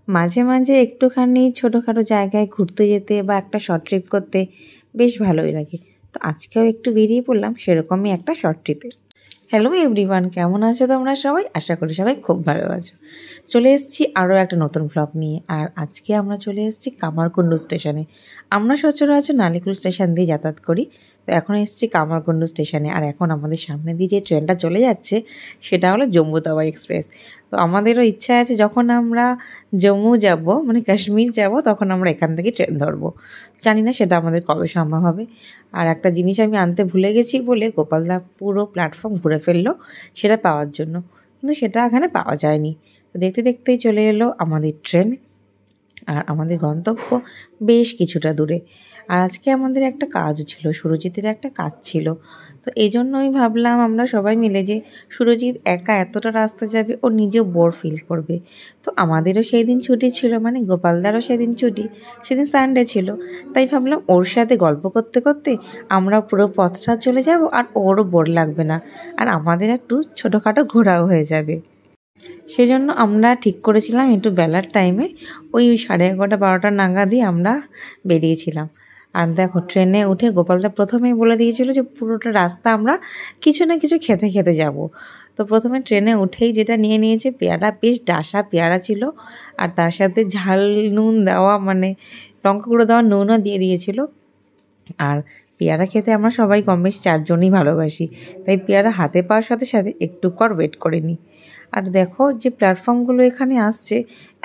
মাঝে মাঝে একটুখানি ছোটোখাটো জায়গায় ঘুরতে যেতে বা একটা শর্ট ট্রিপ করতে বেশ ভালোই লাগে। তো আজকেও একটু বেরিয়ে পড়লাম সেরকমই একটা শর্ট ট্রিপে। হ্যালো এভরিওয়ান, কেমন আছো তোমরা সবাই? আশা করি সবাই খুব ভালো আছো। চলে এসেছি আরও একটা নতুন ভ্লগ নিয়ে। আর আজকে আমরা চলে এসেছি কামারকুণ্ডু স্টেশনে। আমরা সচরাচর নালিকুল স্টেশন দিয়ে যাতায়াত করি, তো এখন এসেছি কামারকুণ্ডু স্টেশনে। আর এখন আমাদের সামনে দিয়ে যে ট্রেনটা চলে যাচ্ছে সেটা হলো জম্মু তাওয়া এক্সপ্রেস। তো আমাদেরও ইচ্ছা আছে যখন আমরা জম্মু যাব, মানে কাশ্মীর যাব, তখন আমরা এখান থেকে ট্রেন ধরবো। জানি না সেটা আমাদের কবে সম্ভব হবে। আর একটা জিনিস আমি আনতে ভুলে গেছি বলে গোপালদা পুরো প্ল্যাটফর্ম ঘুরে ফেললো সেটা পাওয়ার জন্য, কিন্তু সেটা এখানে পাওয়া যায়নি। তো দেখতে দেখতেই চলে এলো আমাদের ট্রেন, আর আমাদের গন্তব্য বেশ কিছুটা দূরে। আর আজকে আমাদের একটা কাজও ছিল, সুরজিতের একটা কাজ ছিল। তো এই জন্যই ভাবলাম আমরা সবাই মিলে যে সুরজিৎ একা এতটা রাস্তা যাবে, ও নিজেও বোর ফিল করবে। তো আমাদেরও সেই দিন ছুটি ছিল, মানে গোপালদারও সেদিন ছুটি, সেদিন সানডে ছিল। তাই ভাবলাম ওর সাথে গল্প করতে করতে আমরা পুরো পথটা চলে যাব, আর ওরও বোর লাগবে না, আর আমাদের একটু ছোটোখাটো ঘোরাও হয়ে যাবে। সেজন্য আমরা ঠিক করেছিলাম একটু বেলার টাইমে, ওই 11:30-12টা নাগাদই আমরা বেরিয়েছিলাম। আর দেখো ট্রেনে উঠে গোপালদা প্রথমেই বলে দিয়েছিল যে পুরোটা রাস্তা আমরা কিছু না কিছু খেতে খেতে যাব। তো প্রথমে ট্রেনে উঠেই যেটা নিয়ে নিয়েছে পেয়ারা, বেশ ডাসা পেয়ারা ছিল, আর তার সাথে ঝাল নুন দেওয়া, মানে লঙ্কা গুঁড়ো দেওয়া নুনও দিয়ে দিয়েছিল। আর পেয়ারা খেতে আমরা সবাই কম বেশি 4জনই ভালোবাসি, তাই পেয়ারা হাতে পাওয়ার সাথে সাথে একটু কর ওয়েট করে নিই। আর দেখো যে প্ল্যাটফর্মগুলো এখানে আসছে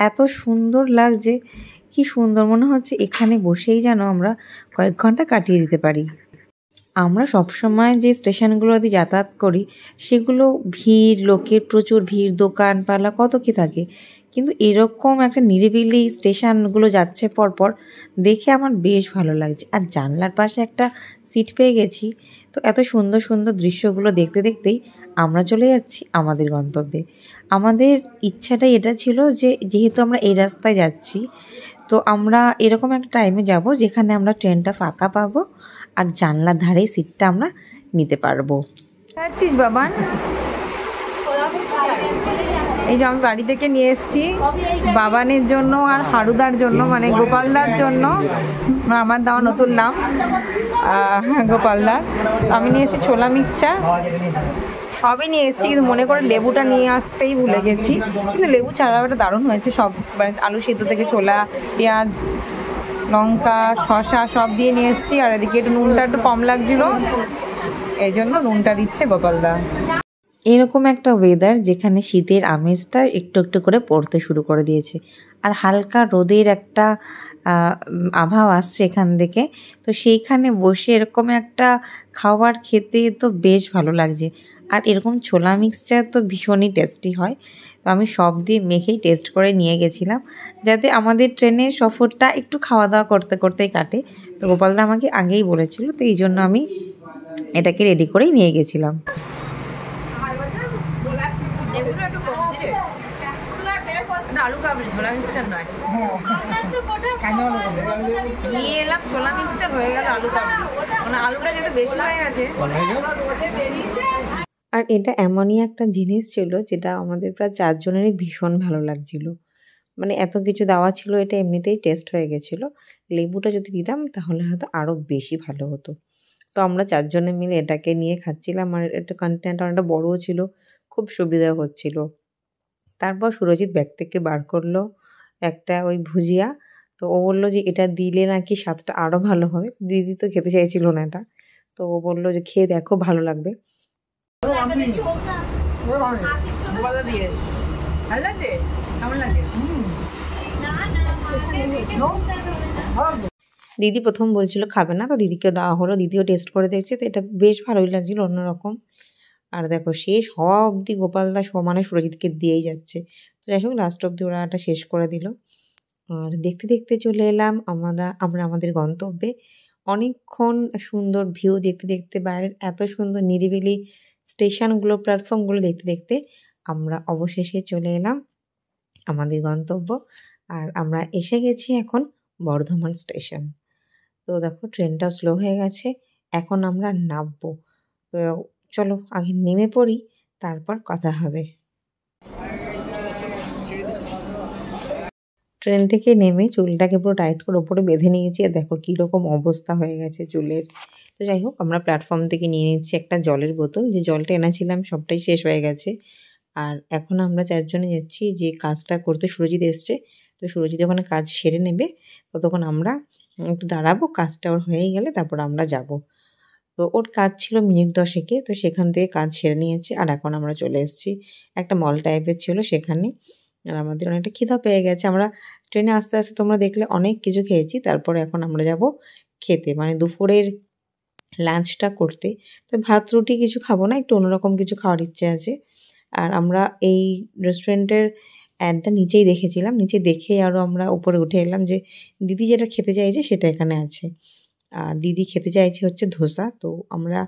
এত সুন্দর লাগছে, কি সুন্দর মনে হচ্ছে এখানে বসেই যেন আমরা কয়েক ঘন্টা কাটিয়ে দিতে পারি। আমরা সবসময় যে স্টেশনগুলোতে যাতায়াত করি সেগুলো ভিড়, লোকের প্রচুর ভিড়, দোকানপালা কত কী থাকে, কিন্তু এরকম একটা নিরিবিলি স্টেশনগুলো যাচ্ছে পরপর দেখে আমার বেশ ভালো লাগছে। আর জানলার পাশে একটা সিট পেয়ে গেছি, তো এত সুন্দর সুন্দর দৃশ্যগুলো দেখতে দেখতেই আমরা চলে যাচ্ছি আমাদের গন্তব্যে। আমাদের ইচ্ছাটাই এটা ছিল যে যেহেতু আমরা এই রাস্তায় যাচ্ছি, তো আমরা এরকম একটা টাইমে যাব যেখানে আমরা ট্রেনটা ফাঁকা পাবো, আর জানলার ধারে সিটটা আমরা নিতে পারবো। যাচ্ছিস বাবান? এই যে আমি বাড়ি থেকে নিয়ে এসেছি বাবানের জন্য আর হারুদার জন্য, মানে গোপালদার জন্য, আমার দেওয়া নতুন নাম গোপালদার। আমি নিয়ে এসেছি ছোলা মিক্সচার, সবই নিয়ে এসেছি, কিন্তু মনে করে লেবুটা নিয়ে আসতেই ভুলে গেছি। কিন্তু লেবু ছাড়াটা দারুণ হয়েছে, সব মানে আলু সিদ্ধ থেকে ছোলা, পেঁয়াজ, লঙ্কা, শসা সব দিয়ে নিয়ে এসেছি। আর এদিকে একটু নুনটা একটু কম লাগছিলো, এই জন্য নুনটা দিচ্ছে গোপালদা। এরকম একটা ওয়েদার যেখানে শীতের আমেজটা একটু একটু করে পড়তে শুরু করে দিয়েছে, আর হালকা রোদের একটা আভাও আসছে এখান থেকে। তো সেইখানে বসে এরকম একটা খাবার খেতে তো বেশ ভালো লাগছে। আর এরকম ছোলা মিক্সচার তো ভীষণই টেস্টি হয়, তো আমি সব দিয়ে মেখেই টেস্ট করে নিয়ে গেছিলাম, যাতে আমাদের ট্রেনের সফরটা একটু খাওয়া দাওয়া করতে করতেই কাটে। তো গোপালদা আমাকে আগেই বলেছিল, তো এই জন্য আমি এটাকে রেডি করেই নিয়ে গেছিলাম। আলু কাবলি ছোলা মিক্সচার নয়, নিয়ে এলাম ছোলা মিক্সচার, হয়ে গেল আলু কাবলি, মানে আলুটা যেটা বেশি হয়ে গেছে। আর এটা এমনই একটা জিনিস ছিল যেটা আমাদের প্রায় 4জনেরই ভীষণ ভালো লাগছিল, মানে এত কিছু দেওয়া ছিল, এটা এমনিতেই টেস্ট হয়ে গেছিলো। লেবুটা যদি দিতাম তাহলে হয়তো আরও বেশি ভালো হতো। তো আমরা 4জনে মিলে এটাকে নিয়ে খাচ্ছিলাম, আর এটা কন্টেন্ট অনেকটা বড়ও ছিল, খুব সুবিধা হচ্ছিল। তারপর সুরজিৎ ব্যাগ থেকে বার করলো একটা ওই ভুজিয়া, তো ও বললো যে এটা দিলে নাকি স্বাদটা আরও ভালো হবে। দিদি তো খেতে চাইছিল না এটা, তো ও বললো যে খেয়ে দেখো ভালো লাগবে। দিদি প্রথম বলছিল খাবে না, তো দিদিকেও দেওয়া হলো, দিদিও টেস্ট করে দেখছে, তো এটা বেশ ভালোই লাগছিল, অন্যরকম। আর দেখো শেষ হওয়া অবধি গোপালদা সমানে সুরজিৎকে দিয়েই যাচ্ছে। তো যাই হোক লাস্ট অবধি ওরা একটা শেষ করে দিল। আর দেখতে দেখতে চলে এলাম আমরা আমাদের গন্তব্যে। অনেকক্ষণ সুন্দর ভিউ দেখতে দেখতে, বাইরের এত সুন্দর নিরিবিলি স্টেশনগুলো, প্ল্যাটফর্মগুলো দেখতে দেখতে আমরা অবশেষে চলে এলাম আমাদের গন্তব্য। আর আমরা এসে গেছি এখন বর্ধমান স্টেশন। তো দেখো ট্রেনটা স্লো হয়ে গেছে, এখন আমরা নামবো। তো চলো আগে নেমে পড়ি, তারপর কথা হবে। ট্রেন থেকে নেমে চুলটাকে পুরো টাইট করে ওপরে বেঁধে নিয়েছি, আর দেখো কীরকম অবস্থা হয়ে গেছে চুলের। তো যাই হোক, আমরা প্ল্যাটফর্ম থেকে নিয়ে নিচ্ছি একটা জলের বোতল, যে জলটা এনেছিলাম সবটাই শেষ হয়ে গেছে। আর এখন আমরা 4 জনে যাচ্ছি, যে কাজটা করতে সুরজিৎ এসছে। তো সুরজিৎ ওখানে কাজ সেরে নেবে, ততক্ষণ আমরা একটু দাঁড়াবো, কাজটা ওর হয়েই গেলে তারপর আমরা যাব। তো ওর কাজ ছিল মিনিট 10 তো সেখান থেকে কাজ সেরে নিয়েছে। আর এখন আমরা চলে এসেছি একটা মল টাইপের ছিল সেখানে। আর আমাদের অনেকটা খিদা পেয়ে গেছে। আমরা ট্রেনে আস্তে আস্তে তোমরা দেখলে অনেক কিছু খেয়েছি। তারপরে এখন আমরা যাব খেতে, মানে দুপুরের লাঞ্চটা করতে। তো ভাত রুটি কিছু খাবো না, একটু অন্যরকম কিছু খাওয়ার ইচ্ছে আছে। আর আমরা এই রেস্টুরেন্টের অ্যাডটা নিচেই দেখেছিলাম, নিচে দেখেই আরও আমরা উপরে উঠে এলাম যে দিদি যেটা খেতে চাইছে সেটা এখানে আছে। আর দিদি খেতে চাইছে হচ্ছে ধোসা। তো আমরা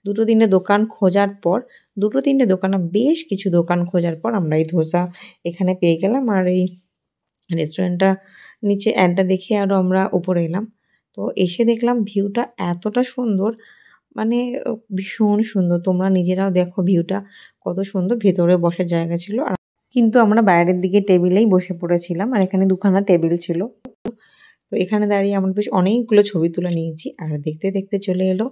2-3টে দোকান খোঁজার পর, 2-3টে দোকান না, বেশ কিছু দোকান খোঁজার পর আমরা এই ধোসা এখানে পেয়ে গেলাম। আর এই রেস্টুরেন্টটা নিচে অ্যাডটা দেখে আরও আমরা উপরে এলাম। তো এসে দেখলাম ভিউটা এতটা সুন্দর, মানে ভীষণ সুন্দর। তোমরা নিজেরাও দেখো ভিউটা কত সুন্দর। ভেতরে বসার জায়গা ছিল, আর কিন্তু আমরা বাইরের দিকে টেবিলেই বসে পড়েছিলাম। আর এখানে 2খানা টেবিল ছিল। তো এখানে দাঁড়িয়ে আমরা বেশ অনেকগুলো ছবি তুলে নিয়েছি। আর দেখতে দেখতে চলে এলো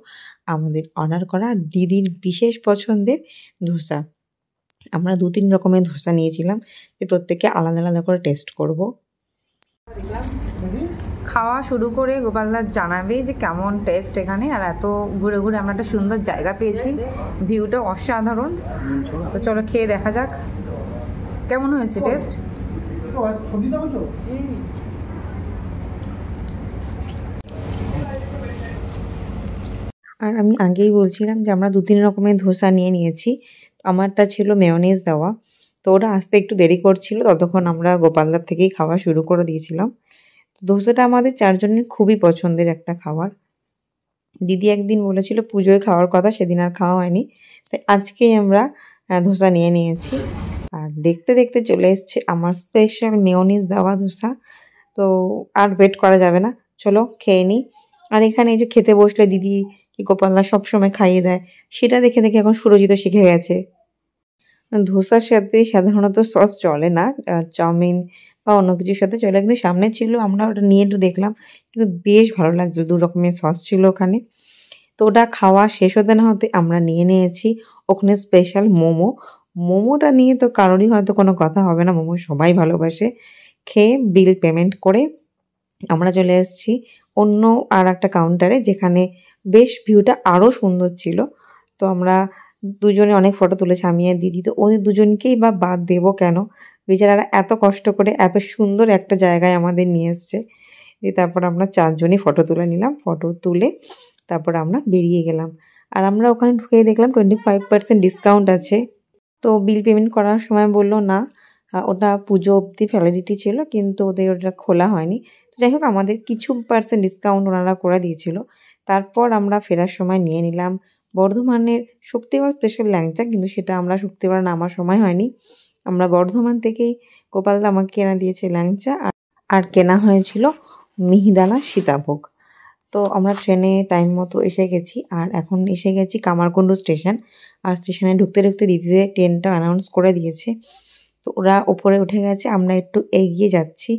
আমাদের অর্ডার করা দিদির বিশেষ পছন্দের ধোসা। আমরা 2-3 রকমের ধোসা নিয়েছিলাম, যে প্রত্যেককে আলাদা আলাদা করে টেস্ট করব। খাওয়া শুরু করে গোপালদা জানাবে যে কেমন টেস্ট এখানে। আর এত ঘুরে ঘুরে আমরা একটা সুন্দর জায়গা পেয়েছি, ভিউটা অসাধারণ। তো চলো খেয়ে দেখা যাক কেমন হয়েছে টেস্ট। আর আমি আগেই বলছিলাম যে আমরা 2-3 রকমের ধোসা নিয়েছি। আমারটা ছিল মেয়োনিজ দেওয়া। তো ওরা আসতে একটু দেরি করছিল, ততক্ষণ আমরা গোপালদার থেকেই খাওয়া শুরু করে দিয়েছিলাম। তো ধোসাটা আমাদের 4 জনের খুবই পছন্দের একটা খাবার। দিদি একদিন বলেছিল পুজোয় খাওয়ার কথা, সেদিন আর খাওয়া হয়নি, তাই আজকেই আমরা ধোসা নিয়েছি। আর দেখতে দেখতে চলে এসছে আমার স্পেশাল মেয়োনিজ দেওয়া ধোসা। তো আর ওয়েট করা যাবে না, চলো খেয়ে নিই। আর এখানে এই যে খেতে বসলে দিদি কি গোপালদা সবসময় খাইয়ে দেয়, সেটা দেখে দেখে এখন সুরজিতও শিখে গেছে। ধোসার সাথে সাধারণত সস চলে না, চাউমিন বা অন্য কিছুর সাথে চলে, কিন্তু সামনে ছিল, আমরা ওটা নিয়ে একটু দেখলাম, কিন্তু বেশ ভালো লাগছিল। 2 রকমের সস ছিল ওখানে। তো ওটা খাওয়া শেষ হতে না হতে আমরা নিয়েছি ওখানে স্পেশাল মোমো। মোমোটা নিয়ে তো কারোরই হয়তো কোনো কথা হবে না, মোমো সবাই ভালোবাসে। খেয়ে বিল পেমেন্ট করে আমরা চলে এসেছি অন্য আর একটা কাউন্টারে, যেখানে বেশ ভিউটা আরও সুন্দর ছিল। তো আমরা 2 জনে অনেক ফটো তুলেছি, আমি আর দিদি। তো ওদের 2 জনকেই বা বাদ দেবো কেন, বেচারারা এত কষ্ট করে এত সুন্দর একটা জায়গায় আমাদের নিয়ে এসছে। তারপর আমরা 4 জনই ফটো তুলে নিলাম। ফটো তুলে তারপর আমরা বেরিয়ে গেলাম। আর আমরা ওখানে ঢুকেই দেখলাম 25% ডিসকাউন্ট আছে। তো বিল পেমেন্ট করার সময় বললো না, ওটা পুজো অবধি ভ্যালিডিটি ছিল, কিন্তু ওদের ওটা খোলা হয়নি। তো যাই হোক, আমাদের কিছু % ডিসকাউন্ট ওনারা করে দিয়েছিল। তারপর আমরা ফেরার সময় নিয়ে নিলাম বর্ধমানের শক্তিগড় স্পেশাল ল্যাংচা, কিন্তু সেটা আমরা শক্তিগড় নামার সময় হয়নি। আমরা বর্ধমান থেকেই গোপালদা আমাকে কেনা দিয়েছে ল্যাংচা, আর কেনা হয়েছিল মিহিদানা সীতাভোগ। তো আমরা ট্রেনে টাইম মতো এসে গেছি। আর এখন এসে গেছি কামারকুণ্ডু স্টেশন। আর স্টেশনে ঢুকতে ঢুকতে দিদিদের ট্রেনটা অ্যানাউন্স করে দিয়েছে। তো ওরা ওপরে উঠে গেছে, আমরা একটু এগিয়ে যাচ্ছি।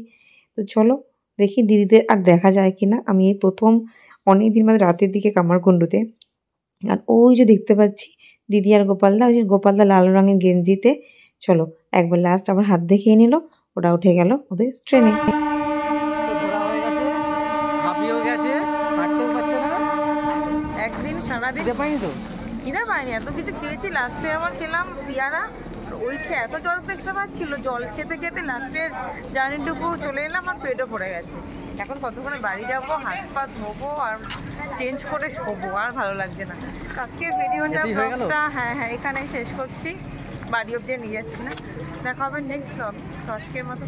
তো চলো দেখি দিদিদের আর দেখা যায় কি না। আমি এই প্রথম অনেক দিন বাদে রাতের দিকে কামারকুণ্ডুতে। আর ওই যে দেখতে পাচ্ছি দিদি আর গোপালদা, ওই যে গোপালদা লাল রঙের গেঞ্জিতে। চলো একবার লাস্ট আবার হাত দেখিয়ে নিল, ওরা উঠে গেল ওদের ট্রেনে। একদিন সারাদিন খিদে পাইনি, এত কিছু খেয়েছি। লাস্টে আবার খেলাম পিয়ারা, ওই খেয়ে এত জল তেষ্টা পাচ্ছিল, জল খেতে খেতে লাস্টের জার্নিটুকু চলে এলাম, আর পেটও পড়ে গেছে। এখন কতক্ষণে বাড়ি যাবো, হাত পা ধোবো আর চেঞ্জ করে শোবো, আর ভালো লাগছে না। আজকের ভিডিওটা হ্যাঁ এখানেই শেষ করছি, বাড়ি অব্দি নিয়ে যাচ্ছি না। দেখা হবে নেক্সট ব্লগ। তো আজকের মতো